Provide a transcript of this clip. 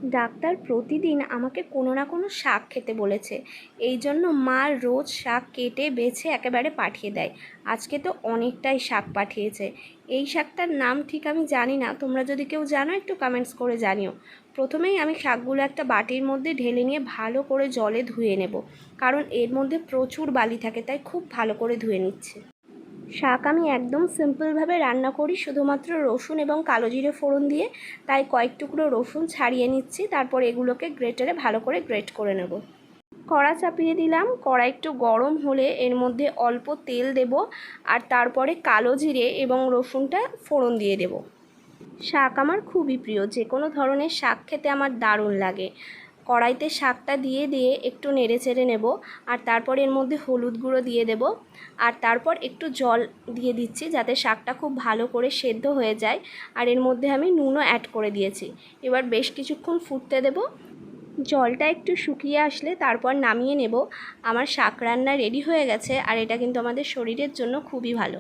Doctor প্রতিদিন আমাকে কোনো না কোনো শাক খেতে বলেছে। এই জন্য মা রোজ শাক কেটে বেছে একেবারে পাঠিয়ে দেয়। আজকে তো অনেকটাই শাক পাঠিয়েছে। এই শাকটার নাম ঠিক আমি জানি না, তোমরা যদি কেউ জানো একটু কমেন্টস করে জানিও। প্রথমেই আমি শাকগুলো একটা বাটির মধ্যে ঢেলে নিয়ে ভালো করে জলে ধুয়ে নেব, কারণ এর মধ্যে প্রচুর বালি থাকে, তাই খুব ভালো করে ধুয়ে নিচ্ছে। শাক আমি একদম সিম্পলভাবে রান্না করি, শুধুমাত্র রসুন এবং কালো জিরে ফোড়ন দিয়ে। তাই কয়েক টুকরো রসুন ছাড়িয়ে নিচ্ছি, তারপর এগুলোকে গ্রেটারে ভালো করে গ্রেট করে নেব। কড়া চাপিয়ে দিলাম, কড়া একটু গরম হলে এর মধ্যে অল্প তেল দেব, আর তারপরে কালো জিরে এবং রসুনটা ফোড়ন দিয়ে দেব। শাক আমার খুবই প্রিয়, যে কোনো ধরনের শাক খেতে আমার দারুণ লাগে। কড়াইতে শাকটা দিয়ে দিয়ে একটু নেড়ে চেড়ে নেব, আর তারপর এর মধ্যে হলুদ গুঁড়ো দিয়ে দেব, আর তারপর একটু জল দিয়ে দিচ্ছি যাতে শাকটা খুব ভালো করে সেদ্ধ হয়ে যায়। আর এর মধ্যে আমি নুনও অ্যাড করে দিয়েছি। এবার বেশ কিছুক্ষণ ফুটতে দেব। জলটা একটু শুকিয়ে আসলে তারপর নামিয়ে নেব। আমার শাক রান্না রেডি হয়ে গেছে, আর এটা কিন্তু আমাদের শরীরের জন্য খুবই ভালো।